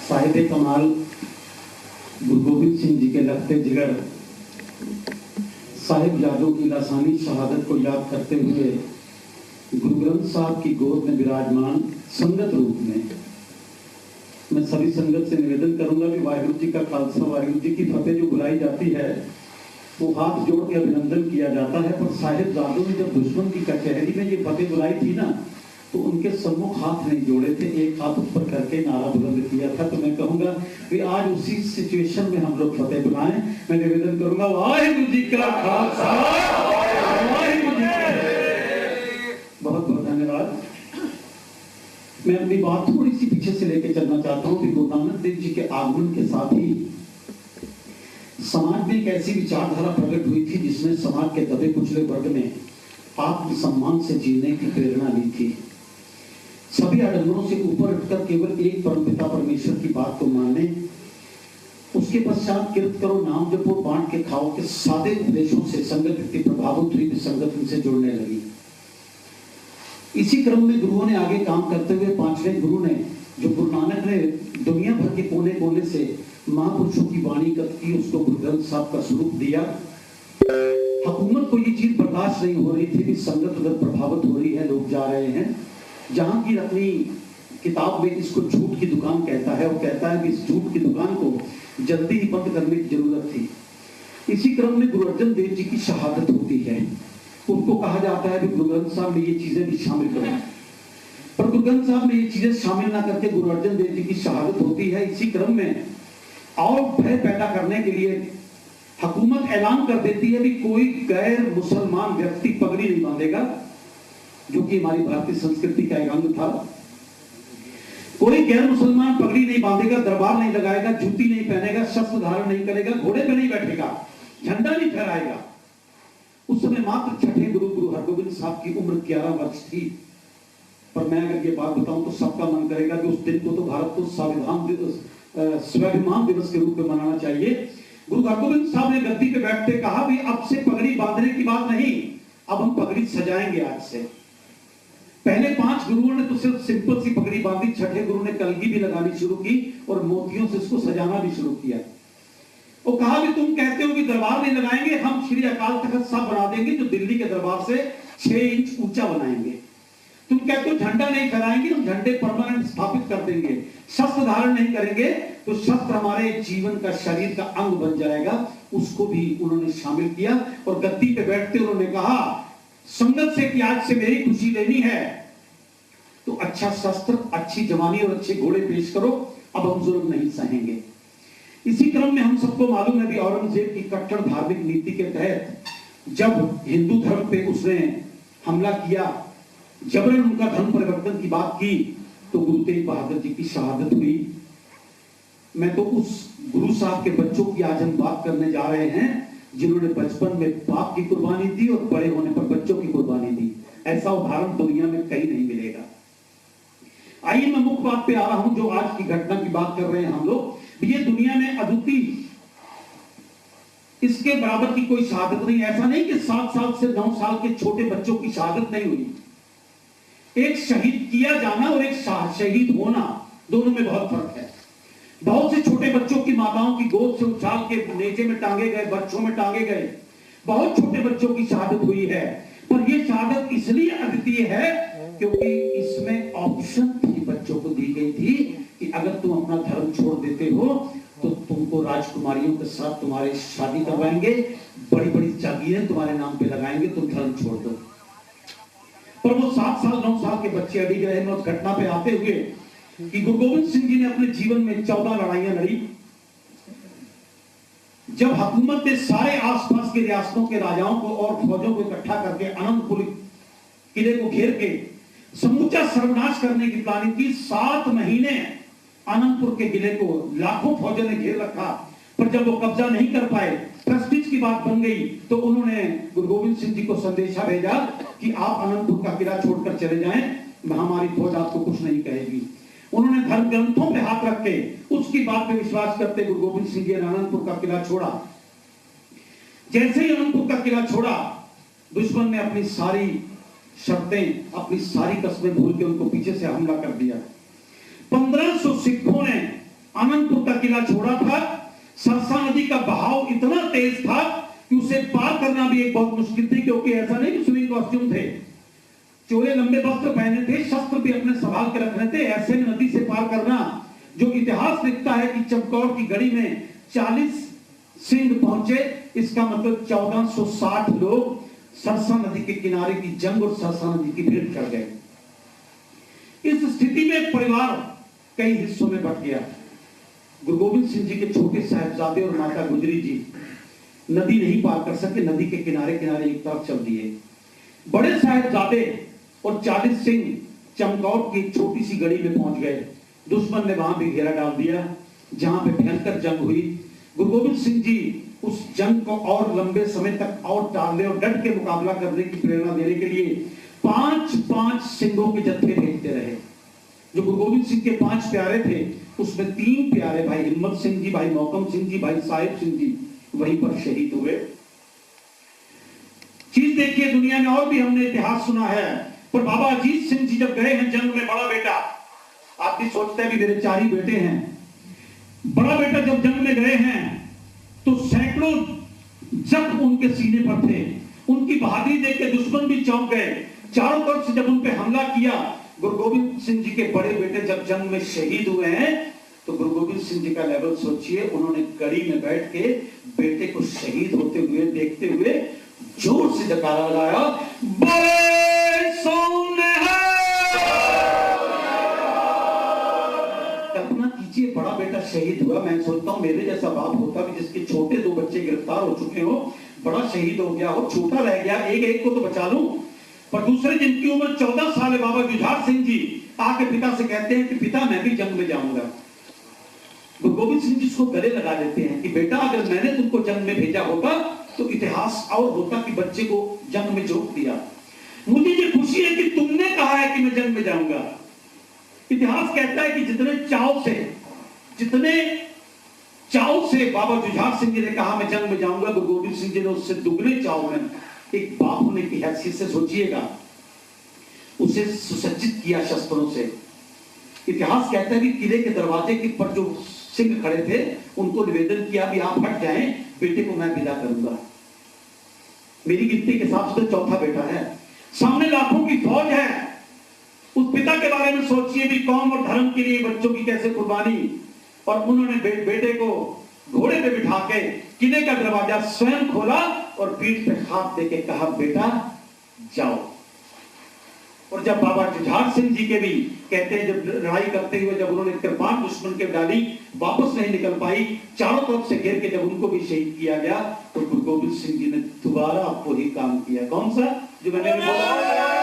साहिब कमाल गुरु गोविंद सिंह जी के लखते जिगर साहिब यादों की लासानी शहादत को याद करते हुए गुरु ग्रंथ साहब की गोद में विराजमान संगत रूप में मैं सभी संगत से निवेदन करूंगा कि वाहिगुरु जी का खालसा वाहिगुरु जी की फतेह जो बुलाई जाती है वो हाथ जोड़ के अभिनंदन किया जाता है। पर साहिब जादू ने जब दुश्मन की कचहरी में ये फतेह बुलाई थी ना, तो उनके सम्मुख हाथ नहीं जोड़े थे, एक हाथ ऊपर करके नारा बुलंद किया था। तो मैं कहूंगा कि आज उसी सिचुएशन में हम लोग फतेह बुलाएं। मैं निवेदन करूंगा वाहिगुरु जी का खालसा वाहिगुरु जी की फतेह। बहुत बहुत धन्यवाद। मैं अपनी बात थोड़ी सी पीछे से लेके चलना चाहता हूँ कि गुरु नानक देव जी के आगमन के साथ ही समाज में एक ऐसी विचारधारा प्रकट हुई थी जिसने समाज के दबे कुचले वर्ग में आत्मसम्मान से जीने की प्रेरणा ली थी। सभी आडंबरों से ऊपर उठकर केवल एक परमपिता परमेश्वर की बात को माने, उसके पश्चात कीर्त करो, नाम जपो, बांट के खाओ के सादे उपदेशों से संगत व्यक्ति प्रभावित हुई, संगत उनसे जुड़ने लगी। इसी क्रम में गुरुओं ने आगे काम करते हुए पांचवें गुरु ने, जो गुरु नानक ने दुनिया भर के कोने कोने से महापुरुषों की वाणी कथ की, उसको गुरु ग्रंथ साहब का स्वरूप दिया। हुकूमत को ये चीज बर्दाश्त नहीं हो रही थी कि संगत उधर प्रभावित हो रही है, लोग जा रहे हैं। जहां की अपनी किताब में इसको झूठ की दुकान कहता है, वो कहता है कि इस झूठ की दुकान को जल्दी ही बंद करने की जरूरत थी। इसी क्रम में गुरु अर्जन देव जी की शहादत होती है। उनको कहा जाता है कि गुरु ग्रंथ साहब ने ये चीजें भी शामिल करो, पर गुरु ग्रंथ साहब ने ये चीजें शामिल ना करके गुरु अर्जन देव जी की शहादत होती है। इसी क्रम में और भय पैदा करने के लिए हुकूमत ऐलान कर देती है कि कोई गैर मुसलमान व्यक्ति पगड़ी नहीं बांधेगा, जो कि हमारी भारतीय संस्कृति का एक अंग था। कोई गैर मुसलमान पगड़ी नहीं बांधेगा, दरबार नहीं लगाएगा, जूती नहीं पहनेगा, शस्त्र धारण नहीं करेगा, घोड़े पे नहीं बैठेगा, झंडा नहीं फहराएगा। उस समय मात्र छठे गुरु हरगोविंद साहब की उम्र 11 वर्ष थी। पर मैं अगर ये बात बताऊं तो सबका मन करेगा कि उस दिन को तो भारत को संविधान दिवस, स्वाभिमान दिवस के रूप में मनाना चाहिए। गुरु हरगोविंद साहब ने गद्दी पे बैठते कहा भी अब से पगड़ी बांधने की बात नहीं, अब हम पगड़ी सजाएंगे आज से। पहले 5 गुरुओं ने तो सिर्फ सिंपल सी पगड़ी बांधी, छठे गुरु ने कलगी भी लगानी शुरू की और मोतियों से इसको सजाना भी शुरू किया। वो कहा भी तुम कहते हो कि दरबार नहीं लगाएंगे, हम श्री अकाल तख्त साहब बना देंगे जो दिल्ली के दरबार से 6 इंच ऊंचा बनाएंगे। तुम कहते हो झंडा नहीं फहराएंगे, हम झंडे परमानेंट स्थापित कर देंगे। शस्त्र धारण नहीं करेंगे तो शस्त्र हमारे जीवन का, शरीर का अंग बन जाएगा। उसको भी उन्होंने शामिल किया और गद्दी पे बैठते उन्होंने कहा संगत से कि आज से मेरी खुशी लेनी है तो अच्छा शस्त्र, अच्छी जवानी और अच्छे घोड़े पेश करो, अब हम जुल्म नहीं सहेंगे। इसी क्रम में हम सबको मालूम है कि औरंगजेब की कट्टर धार्मिक नीति के तहत जब हिंदू धर्म पे उसने हमला किया, जबरन उनका धर्म परिवर्तन की बात की, तो गुरु तेग बहादुर जी की शहादत हुई। मैं तो उस गुरु साहब के बच्चों की आज हम बात करने जा रहे हैं जिन्होंने बचपन में बाप की कुर्बानी दी और बड़े होने पर बच्चों की कुर्बानी दी। ऐसा उदाहरण दुनिया में कहीं नहीं मिलेगा। आइए मैं मुख्य बात पे आ रहा हूं, जो आज की घटना की बात कर रहे हैं हम लोग। ये दुनिया में अद्वितीय, इसके बराबर की कोई शहादत नहीं। ऐसा नहीं कि 7 साल से 9 साल के छोटे बच्चों की शहादत नहीं हुई। एक शहीद किया जाना और एक शहीद होना, दोनों में बहुत फर्क है। बहुत से छोटे बच्चों की माताओं की गोद से उछाल के नेजे में टांगे गए, बच्चों में टांगे गए, बहुत छोटे बच्चों की शहादत हुई है। पर यह शहादत इसलिए अद्वितीय है क्योंकि इसमें ऑप्शन थी, बच्चों को दी गई थी कि अगर तुम अपना धर्म छोड़ देते हो तो तुमको राजकुमारियों के साथ तुम्हारी शादी करवाएंगे, बड़ी बड़ी जागीरें तुम्हारे नाम पे लगाएंगे, तुम धर्म छोड़ दो। पर वो 7 साल 9 साल के बच्चे अड़ी रहे। उस घटना पे आते हुए कि गुरु गोविंद सिंह जी ने अपने जीवन में 14 लड़ाइयां लड़ी। जब हुकूमत ने सारे आसपास के रियासतों के राजाओं को और फौजों को इकट्ठा करके अनंतपुर किले को घेर के समूचा सर्वनाश करने की प्लानिंग की, 7 महीने अनंतपुर के किले को लाखों फौजों ने घेर रखा। पर जब वो कब्जा नहीं कर पाए, प्रेस्टीज की बात बन गई, तो उन्होंने गुरु गोविंद सिंह जी को संदेशा भेजा कि आप अनंतपुर का किला छोड़कर चले जाएं, हमारी फौज आपको कुछ नहीं कहेगी। उन्होंने धर्म ग्रंथों पे हाथ रख के उसकी बात पे विश्वास करते गुरु गोविंद सिंह जी ने अनंतपुर का किला छोड़ा। जैसे ही अनंतपुर का किला छोड़ा, दुश्मन ने अपनी सारी शर्तें, अपनी सारी कस्में भूल के उनको पीछे से हमला कर दिया। 1500 सिखों ने आनंदपुर का किला छोड़ा था। सरसा नदी का बहाव इतना तेज था कि उसे पार करना भी एक बहुत मुश्किल थी, क्योंकि ऐसा नहीं कि स्विमिंग कॉस्ट्यूम थे, चोले लंबे वस्त्र पहने थे, शस्त्र भी अपने संभाल के रखने थे। ऐसे में नदी से पार करना, जो इतिहास लिखता है कि चमकौर की गढ़ी में 40 सिंह पहुंचे, इसका मतलब 1460 लोग सरसा नदी के किनारे की जंग और सरसा नदी की भेंट कर गए। इस स्थिति में परिवार कई हिस्सों में बंट गया। गुरु गोविंद सिंह जी के छोटे साहिबजादे और माता गुजरी जी नदी नहीं पार कर सके, नदी के किनारे किनारे एक तरफ चल दिए। बड़े साहिबजादे और 40 सिंह चमकौर की एक छोटी सी गढ़ी में पहुंच गए। दुश्मन ने वहां भी घेरा डाल दिया, जहां पे भयंकर जंग हुई। गुरु गोविंद सिंह जी उस जंग को और लंबे समय तक और टालने और डट के मुकाबला करने की प्रेरणा देने के लिए 5-5 सिंहों के जत्थे भेजते रहे। जो गुरु गोविंद सिंह के 5 प्यारे थे, उसमें 3 प्यारे भाई हिम्मत सिंह जी, भाई मौकम सिंह जी, भाई साहिब सिंह जी वहीं पर शहीद हुए। चीज देखिए, दुनिया में और भी हमने इतिहास सुना है, पर बाबा अजीत सिंह जी जब गए हैं जंग में, बड़ा बेटा, आप भी सोचते हैं भी मेरे 4 ही बेटे हैं, बड़ा बेटा जब जंग में गए हैं तो सैकड़ों जख्म उनके सीने पर थे। उनकी बहादुरी देख के दुश्मन भी चौंक गए। चारों तरफ से जब उन पे हमला किया, गुरु गोविंद सिंह जी के बड़े बेटे जब जंग में शहीद हुए हैं, तो गुरु गोविंद सिंह जी का लेवल सोचिए। उन्होंने गढ़ी में बैठ के बेटे को शहीद होते हुए देखते हुए जोर से जयकारा लगाया, बोले सोने कल्पना कीजिए, बड़ा बेटा शहीद हुआ। मैं सोचता हूं मेरे जैसा बाप होता भी, जिसके छोटे 2 बच्चे गिरफ्तार हो चुके हो, बड़ा शहीद हो गया हो, छोटा रह गया, एक को तो बचा लूं, पर दूसरे जिनकी उम्र 14 साल है, बाबा जुझार सिंह जी आके पिता से कहते हैं कि पिता मैं भी जंग में जाऊंगा। गुरु गोविंद सिंह जी उसको गले लगा देते हैं कि बेटा अगर मैंने तुमको जंग में भेजा होता तो इतिहास और होता कि बच्चे को जंग में झोंक दिया। मुझे ये खुशी है कि तुमने कहा है कि मैं जंग में जाऊंगा। इतिहास कहता है कि जितने चाव से बाबा जुझार सिंह जी ने कहा मैं जंग में जाऊंगा, गुरु गोविंद सिंह जी ने उससे दुगने चाव में एक बाप होने की हैसियत से सोचिएगा उसे सुसज्जित किया शस्त्रों से। इतिहास कहता है कि किले के दरवाजे के पर जो सिंह खड़े थे उनको निवेदन किया भी आप हट जाएं, बेटे को मैं विदा करूंगा। मेरी गिनती के हिसाब से 4था बेटा है, सामने लाखों की फौज है। उस पिता के बारे में सोचिए भी, कौम और धर्म के लिए बच्चों की कैसे कुर्बानी। और उन्होंने बेटे को घोड़े पे बिठा के किले का दरवाजा स्वयं खोला और पीठ पे हाथ देके कहा बेटा जाओ। और जब बाबा जुझार सिंह जी के भी कहते हैं, जब लड़ाई करते हुए जब उन्होंने कृपाण दुश्मन के डाली, वापस नहीं निकल पाई, चारों तरफ से घेर के जब उनको भी शहीद किया गया, तो गुरु गोविंद सिंह जी ने दोबारा वही काम किया। कौन सा? जो मैंने बोला